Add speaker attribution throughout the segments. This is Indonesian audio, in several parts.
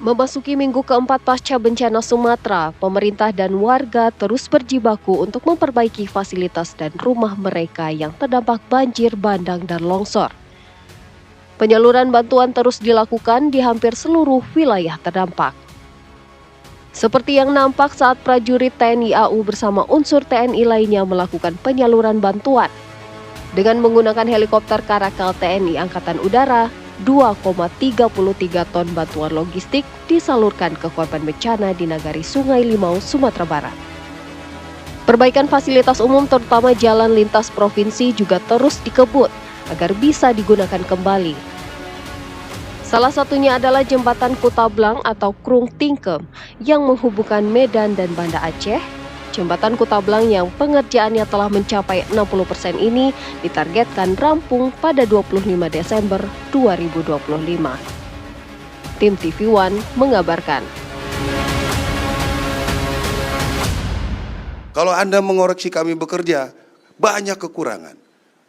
Speaker 1: Memasuki minggu keempat pasca bencana Sumatera, pemerintah dan warga terus berjibaku untuk memperbaiki fasilitas dan rumah mereka yang terdampak banjir bandang dan longsor. Penyaluran bantuan terus dilakukan di hampir seluruh wilayah terdampak. Seperti yang nampak saat prajurit TNI AU bersama unsur TNI lainnya melakukan penyaluran bantuan. Dengan menggunakan helikopter Karakal TNI Angkatan Udara, 2,33 ton bantuan logistik disalurkan ke korban bencana di Nagari Sungai Limau, Sumatera Barat. Perbaikan fasilitas umum terutama jalan lintas provinsi juga terus dikebut agar bisa digunakan kembali. Salah satunya adalah jembatan Kutablang atau Krung Tingkem yang menghubungkan Medan dan Banda Aceh. Jembatan Kutablang yang pengerjaannya telah mencapai 60% ini ditargetkan rampung pada 25 Desember 2025. Tim TV One mengabarkan.
Speaker 2: Kalau Anda mengoreksi kami bekerja, banyak kekurangan.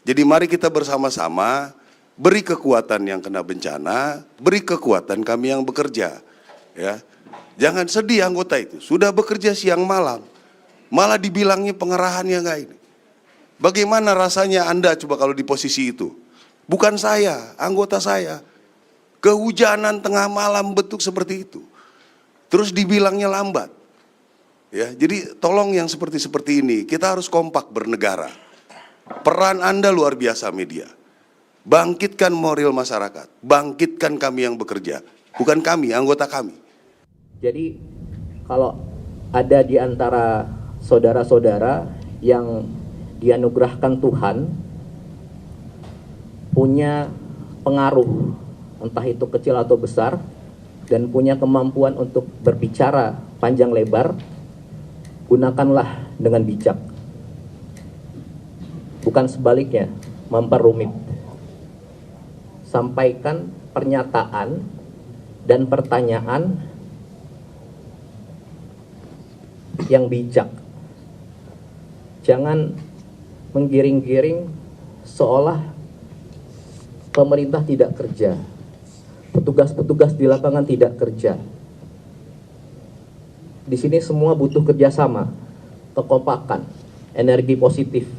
Speaker 2: Jadi mari kita bersama-sama beri kekuatan yang kena bencana, beri kekuatan kami yang bekerja. Ya, jangan sedih anggota itu, sudah bekerja siang malam. Malah dibilangnya pengerahannya enggak ini. Bagaimana rasanya Anda coba kalau di posisi itu? Bukan saya, anggota saya. Kehujanan tengah malam betul seperti itu. Terus dibilangnya lambat. Ya, jadi tolong yang seperti ini, kita harus kompak bernegara. Peran Anda luar biasa media. Bangkitkan moral masyarakat, bangkitkan kami yang bekerja. Bukan kami, anggota kami.
Speaker 3: Jadi kalau ada di antara saudara-saudara yang dianugerahkan Tuhan punya pengaruh, entah itu kecil atau besar, dan punya kemampuan untuk berbicara panjang lebar, gunakanlah dengan bijak. Bukan sebaliknya, memperumit. Sampaikan pernyataan dan pertanyaan yang bijak. Jangan menggiring-giring seolah pemerintah tidak kerja. Petugas-petugas di lapangan tidak kerja. Di sini semua butuh kerjasama, kekompakan, energi positif.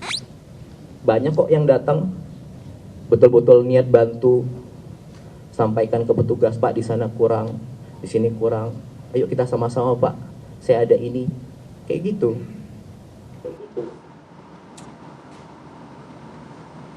Speaker 3: Banyak kok yang datang, betul-betul niat bantu, sampaikan ke petugas, Pak di sana kurang, di sini kurang. Ayo kita sama-sama Pak, saya ada ini, kayak gitu.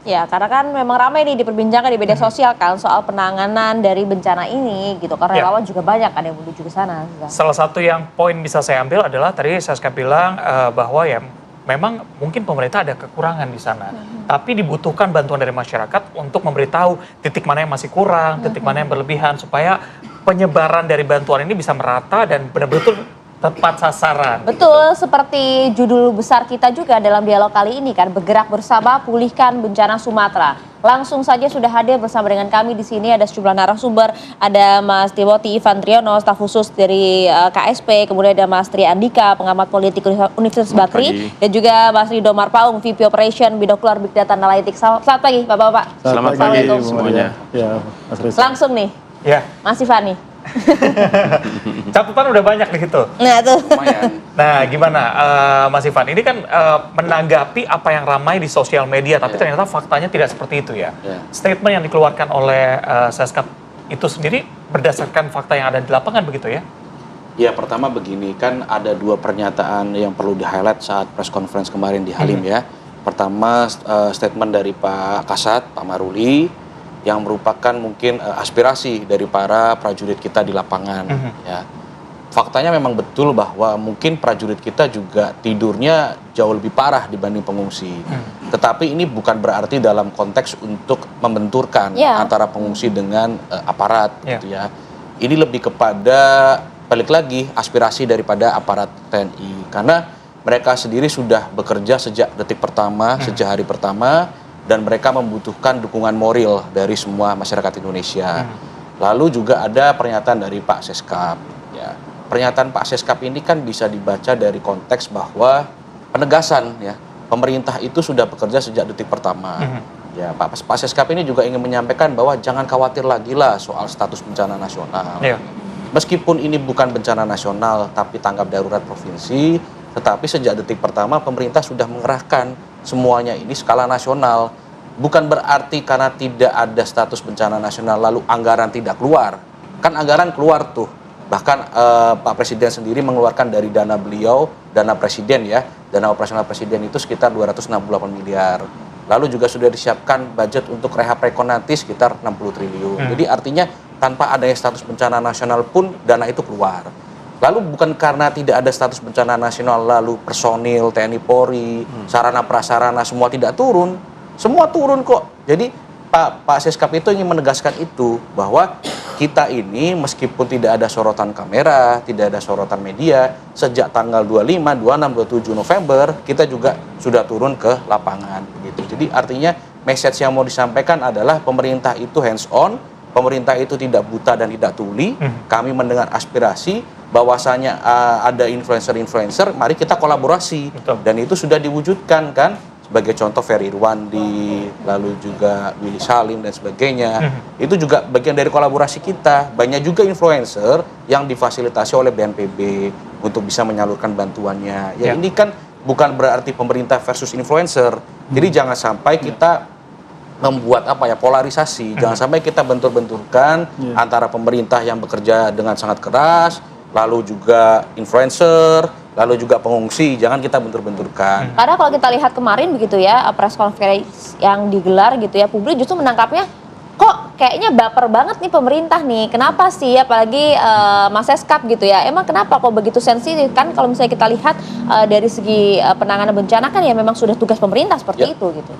Speaker 4: Ya, karena kan memang ramai nih diperbincangkan di media sosial kan soal penanganan dari bencana ini gitu. Karena relawan juga banyak kan yang menuju ke sana.
Speaker 5: Salah satu yang poin bisa saya ambil adalah tadi Saska bilang bahwa ya memang mungkin pemerintah ada kekurangan di sana. Tapi dibutuhkan bantuan dari masyarakat untuk memberitahu titik mana yang masih kurang, titik mana yang berlebihan supaya penyebaran dari bantuan ini bisa merata dan benar-benar tepat sasaran.
Speaker 4: Betul, gitu. Seperti judul besar kita juga dalam dialog kali ini kan, bergerak bersama pulihkan bencana Sumatera. Langsung saja sudah hadir bersama dengan kami di sini ada sejumlah narasumber, ada Mas Timothy Ivan Triono, staf khusus dari KSP, kemudian ada Mas Tri Andika, pengamat politik Universitas Bakri, dan juga Mas Rido Marpaung, VP Operation Binokular Big Data Analytics. Selamat pagi, Bapak-bapak.
Speaker 6: Selamat pagi semuanya.
Speaker 4: Ya, Mas Risa. Langsung nih,
Speaker 5: ya.
Speaker 4: Mas Ivan nih.
Speaker 5: Catatan udah banyak nih gitu.
Speaker 4: Nah tuh.
Speaker 5: Nah gimana Mas Ivan, ini kan menanggapi apa yang ramai di sosial media, tapi ternyata faktanya tidak seperti itu ya. Statement yang dikeluarkan oleh Seskap itu sendiri berdasarkan fakta yang ada di lapangan begitu ya?
Speaker 6: Ya pertama begini, kan ada dua pernyataan yang perlu di-highlight saat press conference kemarin di Halim ya. Pertama statement dari Pak Kasat, Pak Maruli, yang merupakan mungkin aspirasi dari para prajurit kita di lapangan. Ya. Faktanya memang betul bahwa mungkin prajurit kita juga tidurnya jauh lebih parah dibanding pengungsi. Tetapi ini bukan berarti dalam konteks untuk membenturkan antara pengungsi dengan aparat. Gitu ya. Ini lebih kepada, balik lagi, aspirasi daripada aparat TNI. Karena mereka sendiri sudah bekerja sejak detik pertama, sejak hari pertama, dan mereka membutuhkan dukungan moral dari semua masyarakat Indonesia. Lalu juga ada pernyataan dari Pak Seskap. Ya. Pernyataan Pak Seskap ini kan bisa dibaca dari konteks bahwa penegasan ya, pemerintah itu sudah bekerja sejak detik pertama. Ya, Pak Seskap ini juga ingin menyampaikan bahwa jangan khawatir lagi lah soal status bencana nasional. meskipun ini bukan bencana nasional tapi tanggap darurat provinsi, tetapi sejak detik pertama pemerintah sudah mengerahkan semuanya ini skala nasional. Bukan berarti karena tidak ada status bencana nasional lalu anggaran tidak keluar. Kan anggaran keluar tuh. Bahkan Pak Presiden sendiri mengeluarkan dari dana beliau, dana presiden ya, dana operasional presiden itu sekitar 268 miliar. Lalu juga sudah disiapkan budget untuk rehab rekon nanti sekitar 60 triliun. Jadi artinya tanpa adanya status bencana nasional pun dana itu keluar. Lalu bukan karena tidak ada status bencana nasional lalu personil TNI Polri, sarana prasarana semua tidak turun. Semua turun kok. Jadi Pak Seskap itu ingin menegaskan itu, bahwa kita ini meskipun tidak ada sorotan kamera, tidak ada sorotan media, sejak tanggal 25, 26, 27 November kita juga sudah turun ke lapangan begitu. Jadi artinya message yang mau disampaikan adalah pemerintah itu hands on, pemerintah itu tidak buta dan tidak tuli. Kami mendengar aspirasi bahwasanya ada influencer-influencer, mari kita kolaborasi.
Speaker 5: Betul.
Speaker 6: Dan itu sudah diwujudkan kan. Sebagai contoh Ferry Irwandi, lalu juga Willy Salim dan sebagainya. Itu juga bagian dari kolaborasi kita. Banyak juga influencer yang difasilitasi oleh BNPB untuk bisa menyalurkan bantuannya. Ya ini kan bukan berarti pemerintah versus influencer. Jadi jangan sampai kita membuat polarisasi. Jangan sampai kita bentur-benturkan antara pemerintah yang bekerja dengan sangat keras, lalu juga influencer, lalu juga pengungsi, jangan kita bentur-benturkan.
Speaker 4: Karena kalau kita lihat kemarin begitu ya, press conference yang digelar gitu ya, publik justru menangkapnya, kok kayaknya baper banget nih pemerintah nih, kenapa sih, apalagi Mas Seskap gitu ya, emang kenapa kok begitu sensitif? Kan kalau misalnya kita lihat dari segi penanganan bencana kan ya memang sudah tugas pemerintah seperti itu gitu.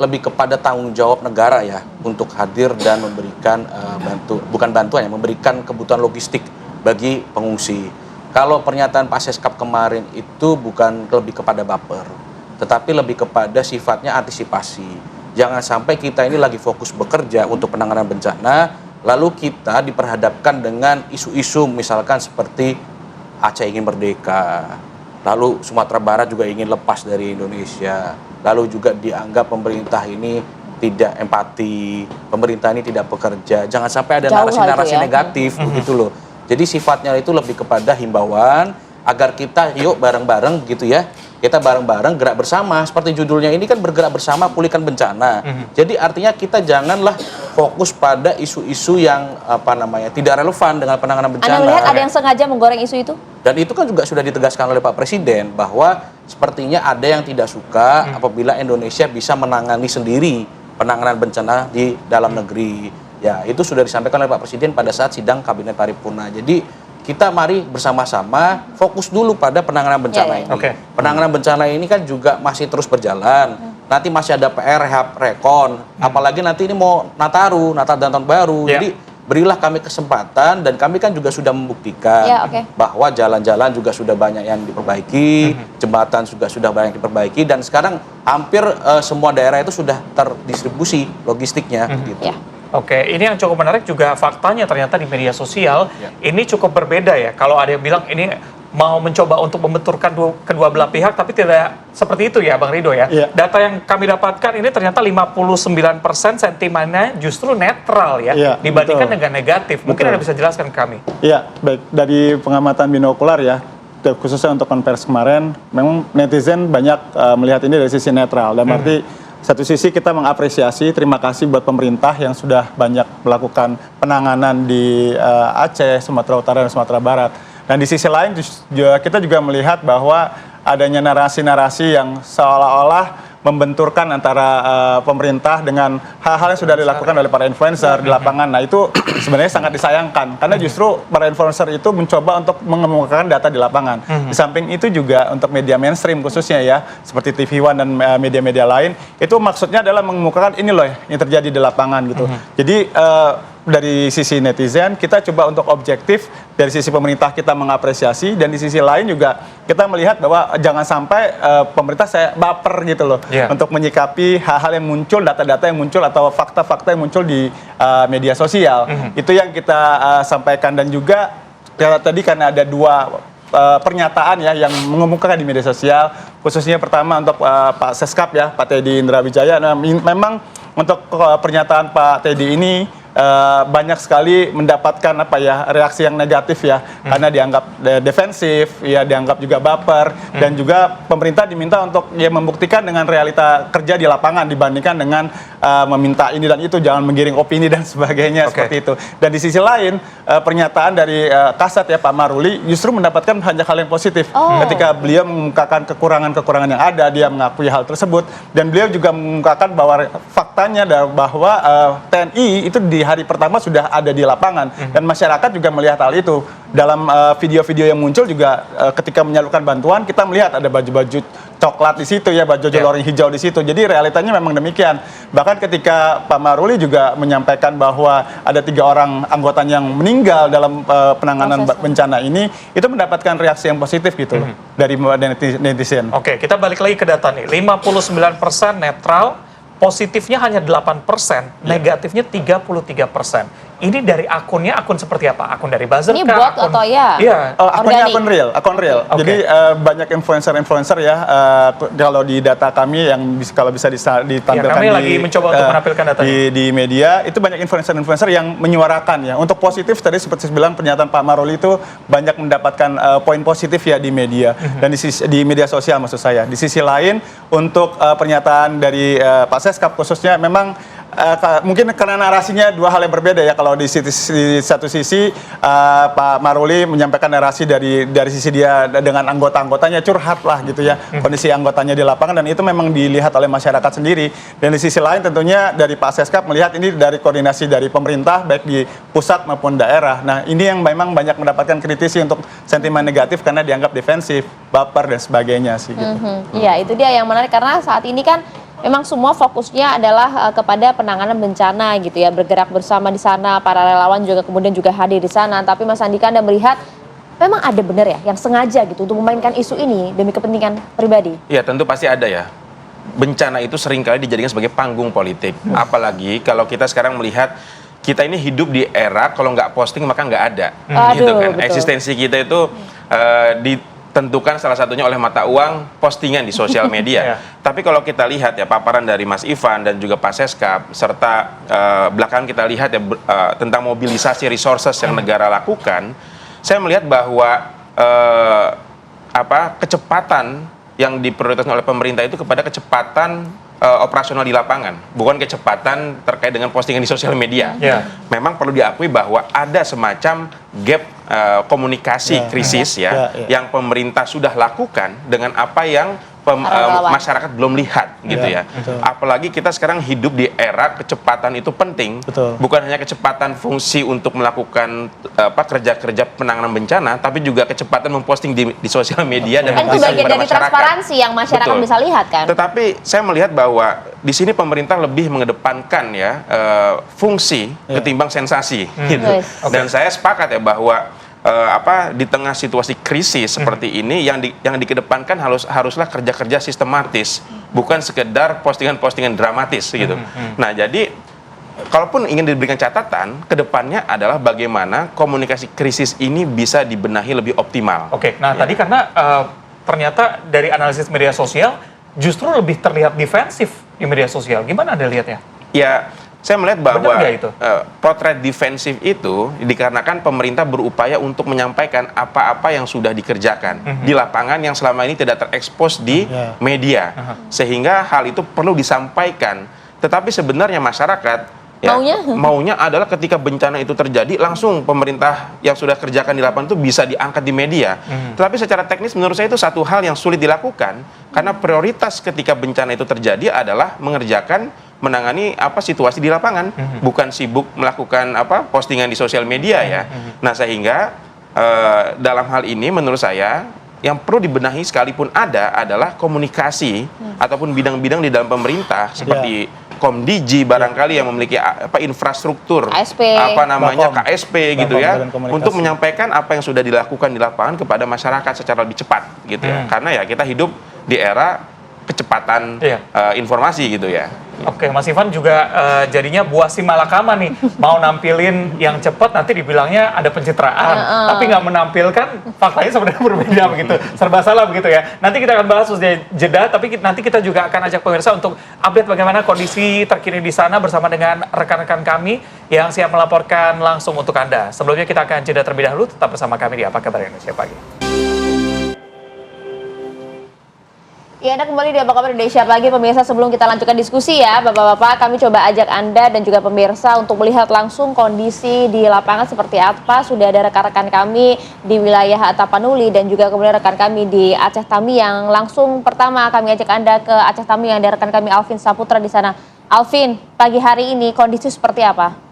Speaker 6: Lebih kepada tanggung jawab negara ya, untuk hadir dan memberikan memberikan kebutuhan logistik bagi pengungsi. Kalau pernyataan Pak Seskap kemarin itu bukan lebih kepada baper, tetapi lebih kepada sifatnya antisipasi. Jangan sampai kita ini lagi fokus bekerja untuk penanganan bencana, lalu kita diperhadapkan dengan isu-isu misalkan seperti Aceh ingin merdeka, lalu Sumatera Barat juga ingin lepas dari Indonesia, lalu juga dianggap pemerintah ini tidak empati, pemerintah ini tidak bekerja. Jangan sampai ada narasi-narasi negatif begitu loh. Jadi sifatnya itu lebih kepada himbauan agar kita yuk bareng-bareng gitu ya. Kita bareng-bareng gerak bersama. Seperti judulnya ini kan bergerak bersama pulihkan bencana. Jadi artinya kita janganlah fokus pada isu-isu yang tidak relevan dengan penanganan bencana.
Speaker 4: Anda melihat ada yang sengaja menggoreng isu itu?
Speaker 6: Dan itu kan juga sudah ditegaskan oleh Pak Presiden bahwa sepertinya ada yang tidak suka apabila Indonesia bisa menangani sendiri penanganan bencana di dalam negeri. Ya, itu sudah disampaikan oleh Pak Presiden pada saat sidang Kabinet Paripurna. Jadi kita mari bersama-sama fokus dulu pada penanganan bencana ini. Penanganan bencana ini kan juga masih terus berjalan. Nanti masih ada PR rehab rekon. Apalagi nanti ini mau Natal dan Tahun Baru. Jadi berilah kami kesempatan, dan kami kan juga sudah membuktikan bahwa jalan-jalan juga sudah banyak yang diperbaiki, jembatan juga sudah banyak diperbaiki, dan sekarang hampir semua daerah itu sudah terdistribusi logistiknya gitu.
Speaker 5: Oke, ini yang cukup menarik juga faktanya ternyata di media sosial ini cukup berbeda ya. Kalau ada yang bilang ini mau mencoba untuk membenturkan kedua belah pihak, tapi tidak seperti itu ya Bang Ridho ya. Data yang kami dapatkan ini ternyata 59% sentimennya justru netral ya, dibandingkan dengan negatif. Mungkin Anda bisa jelaskan ke kami.
Speaker 7: Iya, baik. Dari pengamatan binokular ya, khususnya untuk konversi kemarin, memang netizen banyak melihat ini dari sisi netral. Dan berarti satu sisi kita mengapresiasi, terima kasih buat pemerintah yang sudah banyak melakukan penanganan di Aceh, Sumatera Utara, dan Sumatera Barat. Dan di sisi lain kita juga melihat bahwa adanya narasi-narasi yang seolah-olah membenturkan antara pemerintah dengan hal-hal yang sudah dilakukan oleh para influencer di lapangan. Nah itu sebenarnya sangat disayangkan, karena justru para influencer itu mencoba untuk mengemukakan data di lapangan. Di samping itu juga untuk media mainstream khususnya ya, seperti TV One dan media-media lain, itu maksudnya adalah mengemukakan ini loh yang terjadi di lapangan gitu. Jadi dari sisi netizen kita coba untuk objektif, dari sisi pemerintah kita mengapresiasi, dan di sisi lain juga kita melihat bahwa jangan sampai pemerintah baper gitu loh untuk menyikapi hal-hal yang muncul, data-data yang muncul atau fakta-fakta yang muncul di media sosial. Itu yang kita sampaikan. Dan juga tadi karena ada dua pernyataan ya yang mengemukakan di media sosial, khususnya pertama untuk Pak Seskap ya, Pak Teddy Indra Wijaya. Nah, memang untuk pernyataan Pak Teddy ini banyak sekali mendapatkan reaksi yang negatif ya, karena dianggap defensif, ya dianggap juga baper, dan juga pemerintah diminta untuk ya membuktikan dengan realita kerja di lapangan dibandingkan dengan meminta ini dan itu, jangan menggiring opini dan sebagainya seperti itu. Dan di sisi lain pernyataan dari Kasat ya Pak Maruli justru mendapatkan banyak hal yang positif ketika beliau mengungkapkan kekurangan-kekurangan yang ada, dia mengakui hal tersebut, dan beliau juga mengungkapkan bahwa faktanya bahwa TNI itu di hari pertama sudah ada di lapangan, dan masyarakat juga melihat hal itu. Dalam video-video yang muncul juga ketika menyalurkan bantuan, kita melihat ada baju-baju coklat di situ ya, baju loreng hijau di situ. Jadi realitanya memang demikian. Bahkan ketika Pak Maruli juga menyampaikan bahwa ada 3 orang anggotanya yang meninggal dalam penanganan bencana ini, itu mendapatkan reaksi yang positif gitu loh dari netizen.
Speaker 5: Oke, kita balik lagi ke data nih. 59% netral, positifnya hanya 8%, negatifnya 33%. Ini dari akunnya, akun seperti apa? Akun dari buzzer
Speaker 4: Ini
Speaker 5: kah?
Speaker 4: bot atau ya?
Speaker 5: Iya.
Speaker 7: Akunnya
Speaker 4: Organik.
Speaker 7: akun real.
Speaker 5: Oke.
Speaker 7: Jadi banyak influencer ya, kalau di data kami yang kalau bisa ditampilkan
Speaker 5: kami lagi mencoba untuk menampilkan datanya.
Speaker 7: di media, itu banyak influencer yang menyuarakan ya. Untuk positif tadi seperti bilang pernyataan Pak Maruli itu banyak mendapatkan poin positif ya di media dan di media sosial maksud saya. Di sisi lain untuk pernyataan dari Pak Seskap khususnya memang mungkin karena narasinya 2 hal yang berbeda ya. Kalau di satu sisi Pak Maruli menyampaikan narasi dari sisi dia dengan anggota-anggotanya, curhat lah gitu ya, kondisi anggotanya di lapangan, dan itu memang dilihat oleh masyarakat sendiri. Dan di sisi lain tentunya dari Pak Seskap melihat ini dari koordinasi dari pemerintah baik di pusat maupun daerah. Nah ini yang memang banyak mendapatkan kritisi untuk sentimen negatif karena dianggap defensif, baper dan sebagainya sih gitu.
Speaker 4: Iya, itu dia yang menarik karena saat ini kan memang semua fokusnya adalah kepada penanganan bencana gitu ya, bergerak bersama di sana, para relawan juga kemudian juga hadir di sana. Tapi Mas Andika, Anda melihat memang ada benar ya yang sengaja gitu untuk memainkan isu ini demi kepentingan pribadi?
Speaker 8: Ya tentu pasti ada ya. Bencana itu seringkali dijadikan sebagai panggung politik. Apalagi kalau kita sekarang melihat kita ini hidup di era kalau nggak posting maka nggak ada. Gitu kan.
Speaker 4: Betul.
Speaker 8: Eksistensi kita itu ditentukan salah satunya oleh mata uang postingan di sosial media. Tapi kalau kita lihat ya paparan dari Mas Ivan dan juga Pak Seskap serta belakangan kita lihat ya tentang mobilisasi resources yang negara lakukan, saya melihat bahwa kecepatan yang diprioritaskan oleh pemerintah itu kepada kecepatan operasional di lapangan, bukan kecepatan terkait dengan postingan di sosial media. Memang perlu diakui bahwa ada semacam gap komunikasi krisis yang pemerintah sudah lakukan dengan apa yang masyarakat belum lihat gitu ya. Apalagi kita sekarang hidup di era kecepatan itu penting, bukan hanya kecepatan fungsi untuk melakukan kerja-kerja penanganan bencana, tapi juga kecepatan memposting di sosial media dan
Speaker 4: itu bagian dari transparansi yang masyarakat bisa lihat kan.
Speaker 8: Tetapi saya melihat bahwa di sini pemerintah lebih mengedepankan ya fungsi ketimbang sensasi gitu. Dan saya sepakat ya bahwa di tengah situasi krisis seperti ini yang dikedepankan haruslah kerja-kerja sistematis, bukan sekedar postingan-postingan dramatis gitu. Nah, jadi kalaupun ingin diberikan catatan, kedepannya adalah bagaimana komunikasi krisis ini bisa dibenahi lebih optimal.
Speaker 5: Nah tadi karena ternyata dari analisis media sosial justru lebih terlihat defensif di media sosial. Gimana Anda lihatnya?
Speaker 8: Ya, saya melihat bahwa
Speaker 5: itu?
Speaker 8: potret defensif itu dikarenakan pemerintah berupaya untuk menyampaikan apa-apa yang sudah dikerjakan di lapangan yang selama ini tidak terekspos di media. Sehingga hal itu perlu disampaikan. Tetapi sebenarnya masyarakat maunya adalah ketika bencana itu terjadi langsung pemerintah yang sudah kerjakan di lapangan itu bisa diangkat di media. Tetapi secara teknis menurut saya itu satu hal yang sulit dilakukan karena prioritas ketika bencana itu terjadi adalah menangani situasi di lapangan, bukan sibuk melakukan postingan di sosial media ya. Nah sehingga dalam hal ini menurut saya yang perlu dibenahi sekalipun adalah komunikasi ataupun bidang-bidang di dalam pemerintah seperti Komdigi barangkali yang memiliki infrastruktur
Speaker 4: KSP,
Speaker 8: KSP gitu ya, untuk menyampaikan apa yang sudah dilakukan di lapangan kepada masyarakat secara lebih cepat gitu ya. Karena ya kita hidup di era kecepatan informasi gitu ya.
Speaker 5: Oke, Mas Ivan juga jadinya buah si malakama nih. Mau nampilin yang cepat nanti dibilangnya ada pencitraan. Tapi nggak menampilkan faktanya sebenarnya berbeda begitu. Serba salah begitu ya. Nanti kita akan bahas usai jeda, tapi nanti kita juga akan ajak pemirsa untuk update bagaimana kondisi terkini di sana bersama dengan rekan-rekan kami yang siap melaporkan langsung untuk Anda. Sebelumnya kita akan jeda terlebih dahulu, tetap bersama kami di Apa Kabar Indonesia Pagi.
Speaker 4: Ya, Anda kembali di Apa Kabar Indonesia Pagi, pemirsa. Sebelum kita lanjutkan diskusi ya, Bapak-Bapak, kami coba ajak Anda dan juga pemirsa untuk melihat langsung kondisi di lapangan seperti apa. Sudah ada rekan-rekan kami di wilayah Tapanuli dan juga kemudian rekan kami di Aceh Tami yang langsung pertama kami ajak Anda ke Aceh Tami yang ada rekan kami Alvin Saputra di sana. Alvin, pagi hari ini kondisi seperti apa?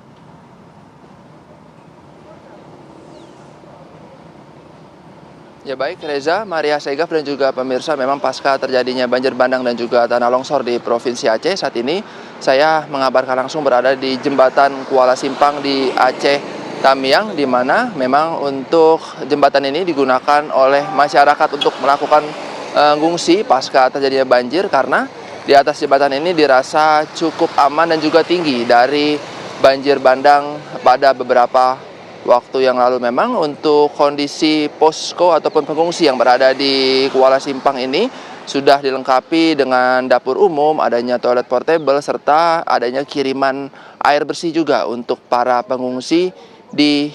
Speaker 9: Ya baik Reza, Maria Segaf dan juga pemirsa, memang pasca terjadinya banjir bandang dan juga tanah longsor di Provinsi Aceh, saat ini saya mengabarkan langsung berada di jembatan Kuala Simpang di Aceh Tamiang, di mana memang untuk jembatan ini digunakan oleh masyarakat untuk melakukan ngungsi pasca terjadinya banjir, karena di atas jembatan ini dirasa cukup aman dan juga tinggi dari banjir bandang pada beberapa waktu yang lalu. Memang untuk kondisi posko ataupun pengungsi yang berada di Kuala Simpang ini sudah dilengkapi dengan dapur umum, adanya toilet portable, serta adanya kiriman air bersih juga untuk para pengungsi di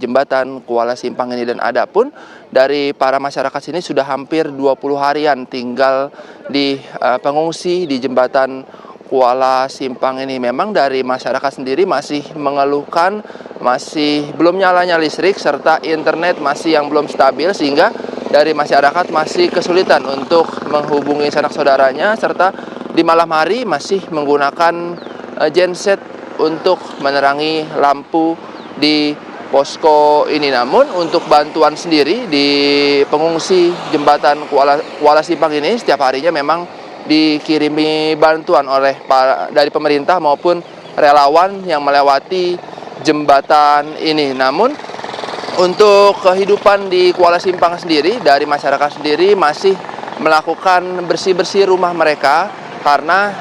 Speaker 9: jembatan Kuala Simpang ini. Dan ada pun dari para masyarakat sini sudah hampir 20 harian tinggal di pengungsi di jembatan Kuala Simpang ini. Memang dari masyarakat sendiri masih mengeluhkan masih belum nyalanya listrik serta internet masih yang belum stabil, sehingga dari masyarakat masih kesulitan untuk menghubungi sanak saudaranya, serta di malam hari masih menggunakan genset untuk menerangi lampu di posko ini. Namun untuk bantuan sendiri di pengungsi jembatan Kuala Simpang ini setiap harinya memang dikirimi bantuan dari pemerintah maupun relawan yang melewati jembatan ini. Namun untuk kehidupan di Kuala Simpang sendiri, dari masyarakat sendiri masih melakukan bersih-bersih rumah mereka, karena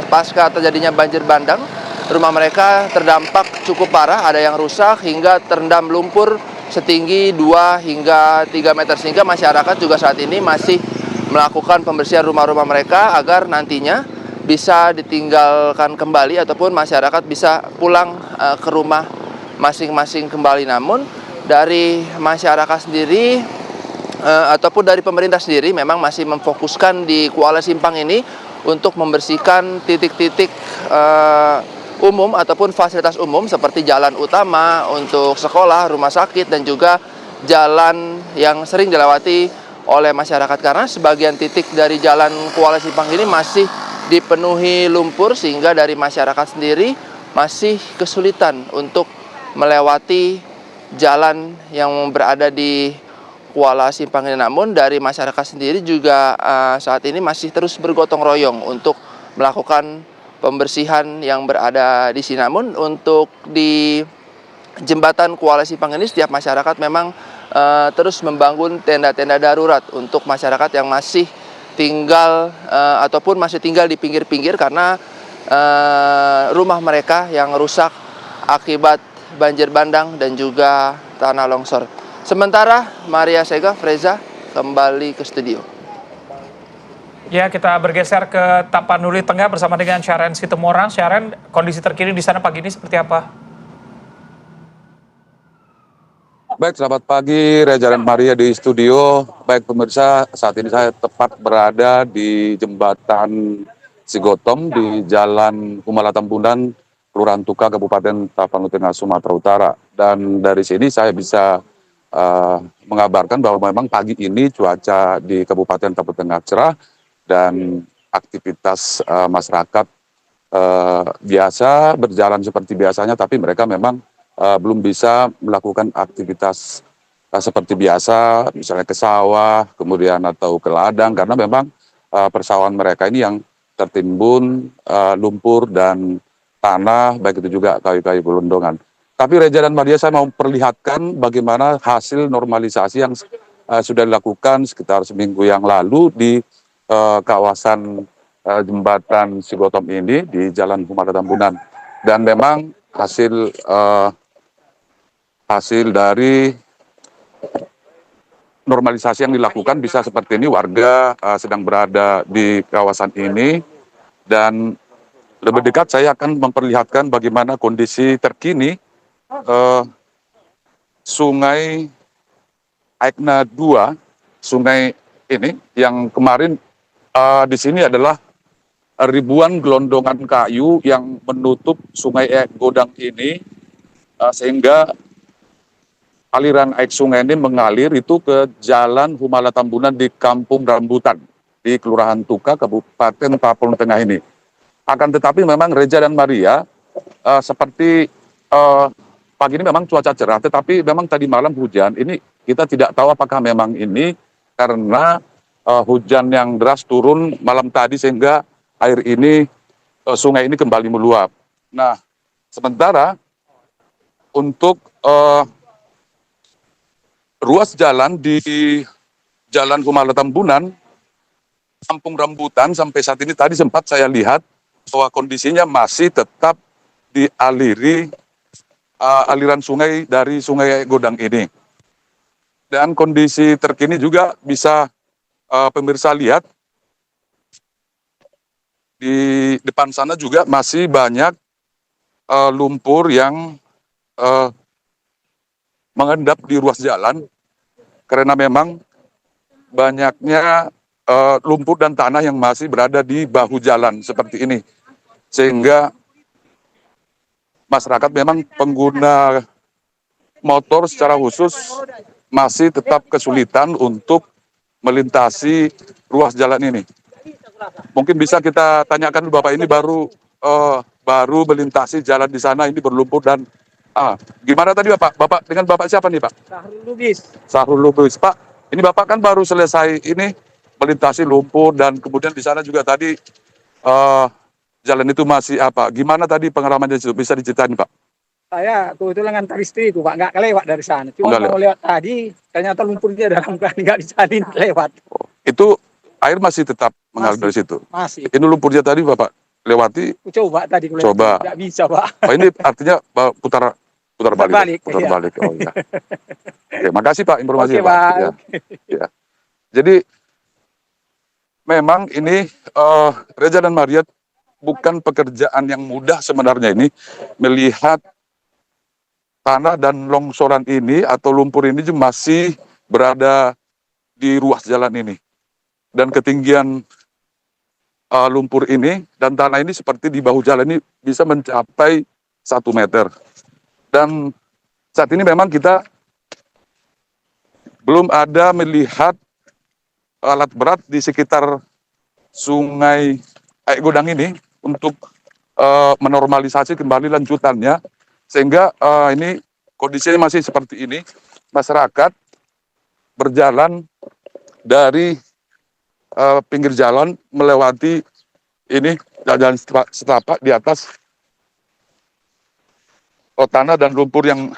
Speaker 9: pasca terjadinya banjir bandang, rumah mereka terdampak cukup parah, ada yang rusak hingga terendam lumpur setinggi 2 hingga 3 meter, sehingga masyarakat juga saat ini masih melakukan pembersihan rumah-rumah mereka agar nantinya bisa ditinggalkan kembali ataupun masyarakat bisa pulang ke rumah masing-masing kembali. Namun dari masyarakat sendiri ataupun dari pemerintah sendiri memang masih memfokuskan di Kuala Simpang ini untuk membersihkan titik-titik umum ataupun fasilitas umum seperti jalan utama untuk sekolah, rumah sakit, dan juga jalan yang sering dilewati oleh masyarakat, karena sebagian titik dari jalan Kuala Simpang ini masih dipenuhi lumpur, sehingga dari masyarakat sendiri masih kesulitan untuk melewati jalan yang berada di Kuala Simpang ini. Namun dari masyarakat sendiri juga saat ini masih terus bergotong royong untuk melakukan pembersihan yang berada di sini. Namun untuk di jembatan Kuala Simpang ini setiap masyarakat memang terus membangun tenda-tenda darurat untuk masyarakat yang masih tinggal ataupun masih tinggal di pinggir-pinggir, karena rumah mereka yang rusak akibat banjir bandang dan juga tanah longsor. Sementara Maria Segaf, Reza, kembali ke studio.
Speaker 5: Ya, kita bergeser ke Tapanuli Tengah bersama dengan Syaren Situmorang. Syaren, kondisi terkini di sana pagi ini seperti apa?
Speaker 10: Baik, selamat pagi Reza dan Maria di studio. Baik pemirsa, saat ini saya tepat berada di jembatan Sigotom di Jalan Kumala Tambunan, Kelurahan Tuka, Kabupaten Tapanuli Tengah, Sumatera Utara. Dan dari sini saya bisa mengabarkan bahwa memang pagi ini cuaca di Kabupaten Tapanuli Tengah cerah dan aktivitas masyarakat biasa berjalan seperti biasanya, tapi mereka memang belum bisa melakukan aktivitas seperti biasa, misalnya ke sawah, kemudian atau ke ladang, karena memang persawahan mereka ini yang tertimbun lumpur dan tanah, baik itu juga kayu-kayu gelondongan. Tapi Reza dan Maria, saya mau perlihatkan bagaimana hasil normalisasi yang sudah dilakukan sekitar seminggu yang lalu di kawasan jembatan Sigotom ini di Jalan Humala Tambunan. Dan memang hasil dari normalisasi yang dilakukan bisa seperti ini, warga sedang berada di kawasan ini, dan lebih dekat saya akan memperlihatkan bagaimana kondisi terkini Sungai Aikna 2, sungai ini yang kemarin di sini adalah ribuan gelondongan kayu yang menutup Sungai Godang ini, sehingga aliran air sungai ini mengalir itu ke Jalan Humala Tambunan di Kampung Rambutan di Kelurahan Tuka, Kabupaten Tapong Tengah ini. Akan tetapi memang Reza dan Maria, seperti pagi ini memang cuaca cerah, tetapi memang tadi malam hujan. Ini kita tidak tahu apakah memang ini karena hujan yang deras turun malam tadi sehingga air ini, sungai ini kembali meluap. Nah, sementara untuk ruas jalan di Jalan Humala Tambunan, Kampung Rambutan sampai saat ini tadi sempat saya lihat bahwa kondisinya masih tetap dialiri aliran sungai dari Sungai Godang ini. Dan kondisi terkini juga bisa pemirsa lihat di depan sana juga masih banyak lumpur yang mengendap di ruas jalan karena memang banyaknya lumpur dan tanah yang masih berada di bahu jalan seperti ini, sehingga masyarakat memang pengguna motor secara khusus masih tetap kesulitan untuk melintasi ruas jalan ini. Mungkin bisa kita tanyakan Bapak ini baru melintasi jalan di sana, ini berlumpur dan gimana tadi Bapak dengan Bapak siapa nih Pak?
Speaker 11: Sahrul Lubis.
Speaker 10: Sahrul Lubis. Pak, ini Bapak kan baru selesai ini melintasi lumpur dan kemudian di sana juga tadi jalan itu masih apa? Gimana tadi pengalamannya itu? Bisa diceritain Pak?
Speaker 11: Saya kebetulan ngantar istriku Pak, nggak kelewat dari sana. Cuma mau lewat tadi, ternyata lumpurnya dalam keadaan nggak disalin lewat.
Speaker 10: Itu air masih tetap mengalir dari situ?
Speaker 11: Masih.
Speaker 10: Ini lumpurnya tadi Bapak lewati?
Speaker 11: Coba tadi.
Speaker 10: Coba.
Speaker 11: Nggak bisa Pak.
Speaker 10: Oh, ini artinya putar balik.
Speaker 11: Putar balik.
Speaker 10: Oh iya. Oke, makasih Pak informasinya
Speaker 11: Pak.
Speaker 10: Pak. Ya. Jadi memang ini Reza dan Maria bukan pekerjaan yang mudah sebenarnya ini, melihat tanah dan longsoran ini atau lumpur ini masih berada di ruas jalan ini. Dan ketinggian lumpur ini dan tanah ini seperti di bahu jalan ini bisa mencapai 1 meter. Dan saat ini memang kita belum ada melihat alat berat di sekitar Sungai Godang ini untuk menormalisasi kembali lanjutannya, sehingga ini kondisinya masih seperti ini. Masyarakat berjalan dari pinggir jalan melewati ini jalan setapak di atas tanah dan lumpur yang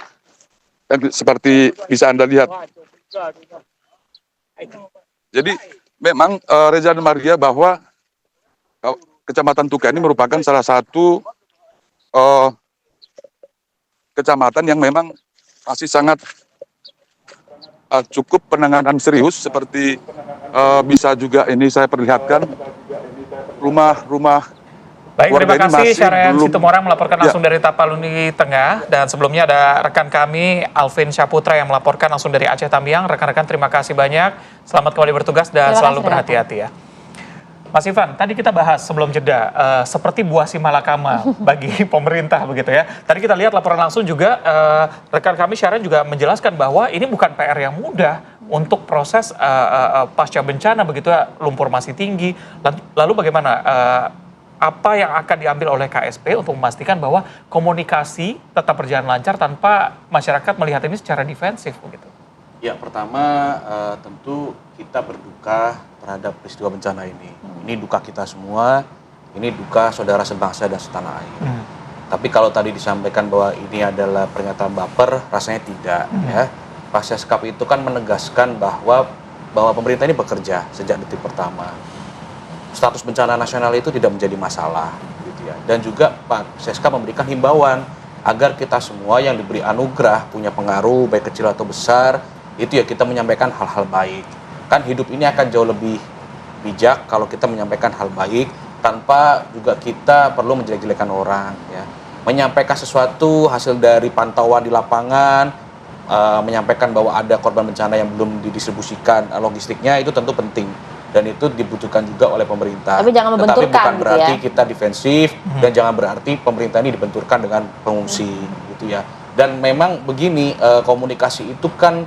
Speaker 10: seperti bisa Anda lihat. Jadi memang Reza dan Maria bahwa Kecamatan Tuka ini merupakan salah satu kecamatan yang memang masih sangat cukup penanganan serius, seperti bisa juga ini saya perlihatkan rumah-rumah.
Speaker 5: Baik, terima kasih Syarian
Speaker 10: belum...
Speaker 5: Situmorang melaporkan langsung dari Tapaluni Tengah, dan sebelumnya ada rekan kami Alvin Syaputra yang melaporkan langsung dari Aceh Tamiang. Rekan-rekan terima kasih banyak, selamat kembali bertugas dan selalu berhati-hati ya. Mas Ivan, tadi kita bahas sebelum jeda, seperti buah si malakama bagi pemerintah begitu ya. Tadi kita lihat laporan langsung juga, rekan kami Syarian juga menjelaskan bahwa ini bukan PR yang mudah untuk proses pasca bencana begitu ya, lumpur masih tinggi. Lalu bagaimana, apa yang akan diambil oleh KSP untuk memastikan bahwa komunikasi tetap berjalan lancar tanpa masyarakat melihat ini secara defensif begitu?
Speaker 6: Ya, pertama tentu kita berduka terhadap peristiwa bencana ini. Ini duka kita semua, ini duka saudara sebangsa dan setanah air. Tapi kalau tadi disampaikan bahwa ini adalah pernyataan baper, rasanya tidak. Ya. Pasca itu kan menegaskan bahwa pemerintah ini bekerja sejak detik pertama. status bencana nasional itu tidak menjadi masalah gitu ya. Dan juga Pak Seska memberikan himbauan agar kita semua yang diberi anugerah punya pengaruh baik kecil atau besar, itu ya kita menyampaikan hal-hal baik. Kan hidup ini akan jauh lebih bijak kalau kita menyampaikan hal baik tanpa juga kita perlu menjelek-jelekan orang ya. Menyampaikan sesuatu hasil dari pantauan di lapangan, menyampaikan bahwa ada korban bencana yang belum didistribusikan logistiknya, itu tentu penting dan itu dibutuhkan juga oleh pemerintah.
Speaker 4: Tapi jangan membenturkan.
Speaker 6: Tetapi bukan berarti
Speaker 4: gitu ya?
Speaker 6: kita defensif dan jangan berarti pemerintah ini dibenturkan dengan pengungsi gitu ya. Dan memang begini, komunikasi itu kan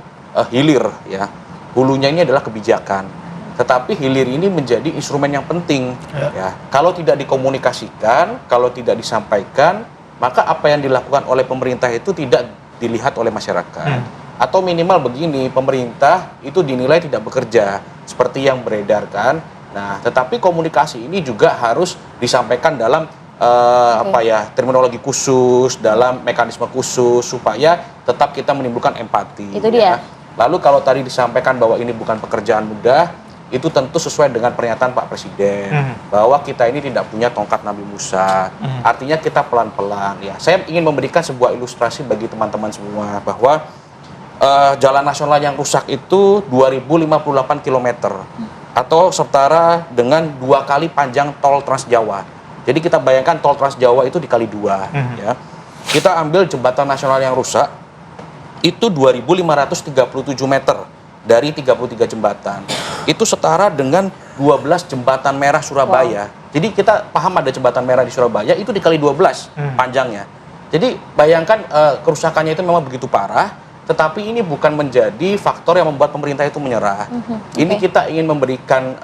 Speaker 6: hilir ya. Hulunya ini adalah kebijakan. Tetapi hilir ini menjadi instrumen yang penting ya. Kalau tidak dikomunikasikan, kalau tidak disampaikan, maka apa yang dilakukan oleh pemerintah itu tidak dilihat oleh masyarakat. Atau minimal begini, pemerintah itu dinilai tidak bekerja seperti yang beredar kan. Nah, tetapi komunikasi ini juga harus disampaikan dalam terminologi khusus, dalam mekanisme khusus supaya tetap kita menimbulkan empati.
Speaker 4: Itu dia.
Speaker 6: Lalu kalau tadi disampaikan bahwa ini bukan pekerjaan mudah, itu tentu sesuai dengan pernyataan Pak Presiden bahwa kita ini tidak punya tongkat Nabi Musa. Artinya kita pelan-pelan ya. Saya ingin memberikan sebuah ilustrasi bagi teman-teman semua bahwa jalan nasional yang rusak itu 2058 km atau setara dengan 2 kali panjang tol Trans Jawa. Jadi kita bayangkan tol Trans Jawa itu dikali 2 ya. Kita ambil jembatan nasional yang rusak itu 2.537 meter dari 33 jembatan. Itu setara dengan 12 jembatan merah Surabaya. Jadi kita paham ada jembatan merah di Surabaya itu dikali 12 panjangnya. Jadi bayangkan kerusakannya itu memang begitu parah, tetapi ini bukan menjadi faktor yang membuat pemerintah itu menyerah. Ini kita ingin memberikan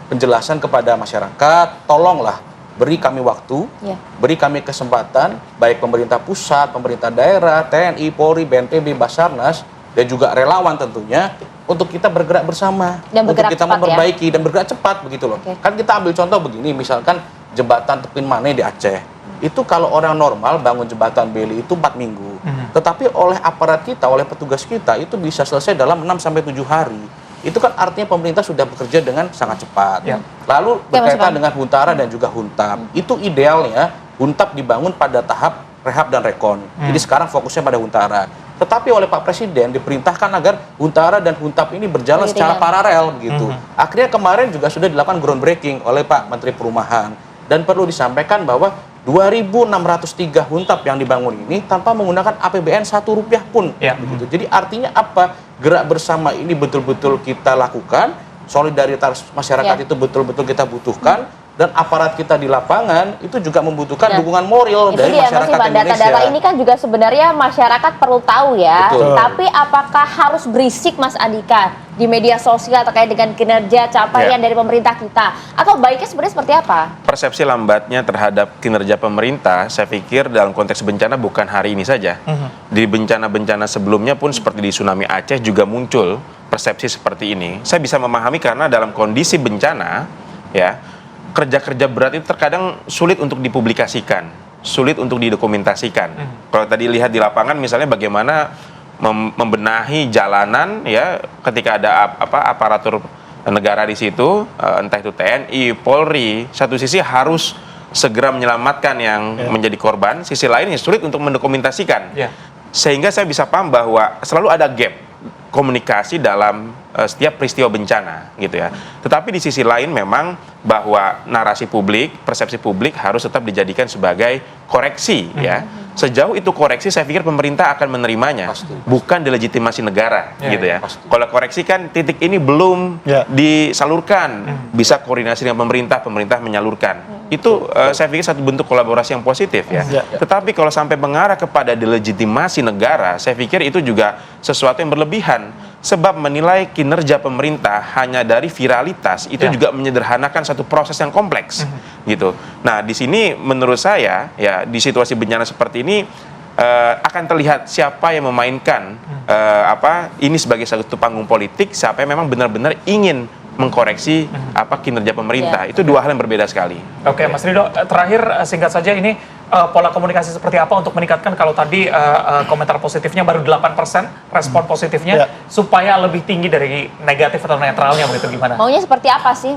Speaker 6: penjelasan kepada masyarakat, tolonglah beri kami waktu, beri kami kesempatan, baik pemerintah pusat, pemerintah daerah, TNI, Polri, BNPB, Basarnas, dan juga relawan tentunya, untuk kita bergerak bersama,
Speaker 4: dan
Speaker 6: untuk kita
Speaker 4: cepat,
Speaker 6: memperbaiki dan bergerak cepat begitu loh. Kan kita ambil contoh begini, misalkan jembatan Tepin Mane di Aceh, itu kalau orang normal bangun jembatan Beli itu 4 minggu, tetapi oleh aparat kita, oleh petugas kita itu bisa selesai dalam 6-7 hari. Itu kan artinya pemerintah sudah bekerja dengan sangat cepat. Lalu berkaitan dengan Huntara dan juga Huntap, itu idealnya Huntap dibangun pada tahap rehab dan rekon. Jadi sekarang fokusnya pada Huntara. Tetapi oleh Pak Presiden diperintahkan agar Huntara dan Huntap ini berjalan secara paralel begitu. Akhirnya kemarin juga sudah dilakukan groundbreaking oleh Pak Menteri Perumahan. Dan perlu disampaikan bahwa 2.603 Huntap yang dibangun ini tanpa menggunakan APBN Rp1 pun. Begitu. Jadi artinya apa? Gerak bersama ini betul-betul kita lakukan, solidaritas masyarakat itu betul-betul kita butuhkan, dan aparat kita di lapangan itu juga membutuhkan dukungan moral dari masyarakat Indonesia.
Speaker 4: Data-data ini kan juga sebenarnya masyarakat perlu tahu ya.
Speaker 6: Betul.
Speaker 4: Tapi apakah harus berisik Mas Andika di media sosial terkait dengan kinerja capaian dari pemerintah kita? Atau baiknya sebenarnya seperti apa?
Speaker 8: Persepsi lambatnya terhadap kinerja pemerintah, saya pikir dalam konteks bencana bukan hari ini saja. Di bencana-bencana sebelumnya pun seperti di tsunami Aceh juga muncul persepsi seperti ini. Saya bisa memahami karena dalam kondisi bencana, ya, kerja-kerja berat itu terkadang sulit untuk dipublikasikan, sulit untuk didokumentasikan. Kalau tadi lihat di lapangan misalnya bagaimana membenahi jalanan ya ketika ada aparatur negara di situ, entah itu TNI, Polri, satu sisi harus segera menyelamatkan yang menjadi korban, sisi lain sulit untuk mendokumentasikan. Sehingga saya bisa paham bahwa selalu ada gap komunikasi dalam setiap peristiwa bencana gitu ya. Tetapi di sisi lain memang bahwa narasi publik, persepsi publik harus tetap dijadikan sebagai koreksi ya. Sejauh itu koreksi saya pikir pemerintah akan menerimanya. Bukan delegitimasi negara gitu ya. Kalau koreksi kan titik ini belum disalurkan, bisa koordinasi dengan pemerintah menyalurkan. Itu saya pikir satu bentuk kolaborasi yang positif ya. Tetapi kalau sampai mengarah kepada delegitimasi negara, saya pikir itu juga sesuatu yang berlebihan. Sebab menilai kinerja pemerintah hanya dari viralitas itu juga menyederhanakan satu proses yang kompleks gitu. Nah, di sini menurut saya ya di situasi bencana seperti ini akan terlihat siapa yang memainkan ini sebagai satu panggung politik, siapa yang memang benar-benar ingin mengkoreksi kinerja pemerintah. Itu dua hal yang berbeda sekali.
Speaker 5: Oke, Mas Ridho, terakhir singkat saja ini pola komunikasi seperti apa untuk meningkatkan, kalau tadi komentar positifnya baru 8%, respon positifnya supaya lebih tinggi dari negatif atau netralnya begitu, gimana?
Speaker 4: Maunya seperti apa sih?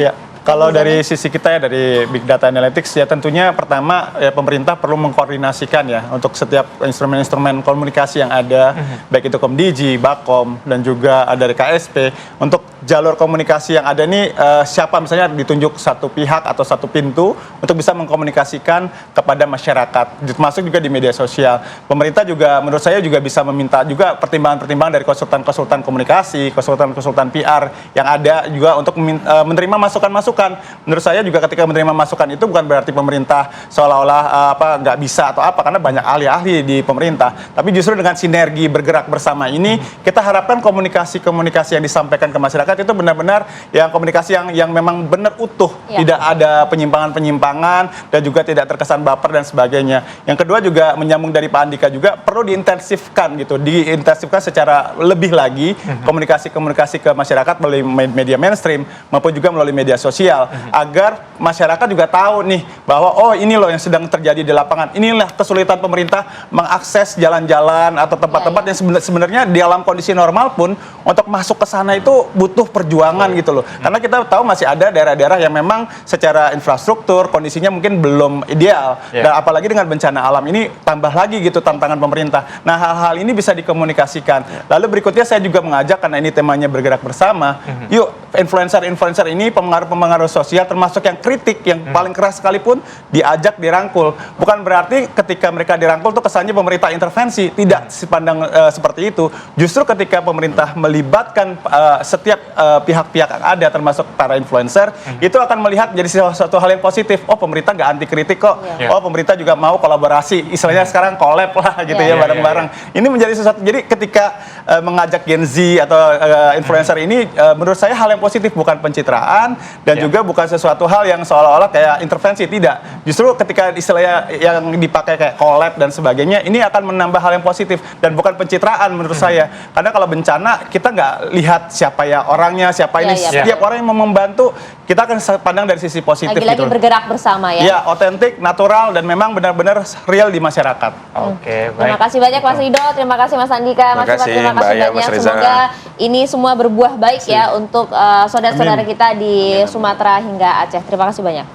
Speaker 7: Kalau dari sisi kita ya dari Big Data Analytics ya tentunya pertama ya pemerintah perlu mengkoordinasikan ya untuk setiap instrumen-instrumen komunikasi yang ada, baik itu Komdigi, Bakom, dan juga dari KSP untuk jalur komunikasi yang ada ini siapa misalnya ditunjuk satu pihak atau satu pintu untuk bisa mengkomunikasikan kepada masyarakat, termasuk juga di media sosial. Pemerintah juga menurut saya juga bisa meminta juga pertimbangan-pertimbangan dari konsultan-konsultan komunikasi, konsultan-konsultan PR yang ada juga untuk menerima masukan-masukan. Menurut saya juga ketika menerima masukan itu bukan berarti pemerintah seolah-olah nggak bisa atau apa, karena banyak ahli-ahli di pemerintah. Tapi justru dengan sinergi bergerak bersama ini kita harapkan komunikasi-komunikasi yang disampaikan ke masyarakat itu benar-benar yang komunikasi yang memang benar utuh, tidak ada penyimpangan-penyimpangan dan juga tidak terkesan baper dan sebagainya. Yang kedua juga menyambung dari Pak Andika juga perlu diintensifkan gitu, diintensifkan secara lebih lagi komunikasi-komunikasi ke masyarakat melalui media mainstream maupun juga melalui media sosial agar masyarakat juga tahu nih bahwa oh ini loh yang sedang terjadi di lapangan. Inilah kesulitan pemerintah mengakses jalan-jalan atau tempat-tempat yang sebenarnya di dalam kondisi normal pun untuk masuk ke sana itu butuh perjuangan gitu loh. Karena kita tahu masih ada daerah-daerah yang memang secara infrastruktur kondisinya mungkin belum ideal. Dan apalagi dengan bencana alam ini tambah lagi gitu tantangan pemerintah. Nah, hal-hal ini bisa dikomunikasikan. Lalu berikutnya saya juga mengajak karena ini temanya bergerak bersama. Yuk influencer-influencer ini pengaruh-pengaruh sosial termasuk yang kritik yang paling keras sekalipun diajak dirangkul. Bukan berarti ketika mereka dirangkul tuh kesannya pemerintah intervensi, tidak dipandang seperti itu. Justru ketika pemerintah melibatkan setiap pihak-pihak yang ada termasuk para influencer, itu akan melihat jadi sesuatu hal yang positif. Oh, pemerintah nggak anti kritik kok. Oh, pemerintah juga mau kolaborasi. Istilahnya sekarang collab lah gitu ya bareng-bareng. Ini menjadi sesuatu. Jadi ketika mengajak Gen Z atau influencer ini menurut saya hal yang positif, bukan pencitraan dan juga bukan sesuatu hal yang seolah-olah kayak intervensi, tidak. Justru ketika istilahnya yang dipakai kayak collab dan sebagainya, ini akan menambah hal yang positif dan bukan pencitraan menurut saya. Karena kalau bencana kita nggak lihat siapa ya orangnya, siapa ini. Setiap orang yang mau membantu kita akan pandang dari sisi positif.
Speaker 4: Lagi-lagi
Speaker 7: gitu.
Speaker 4: bergerak bersama ya.
Speaker 7: Ya, otentik, natural dan memang benar-benar real di masyarakat.
Speaker 5: Oke, baik.
Speaker 4: Terima kasih banyak Mas Rido, terima kasih Mas Andika, Mas Iman, terima kasih banyak. Semoga ini semua berbuah baik ya untuk saudara-saudara kita di Sumatera hingga Aceh. Terima kasih banyak.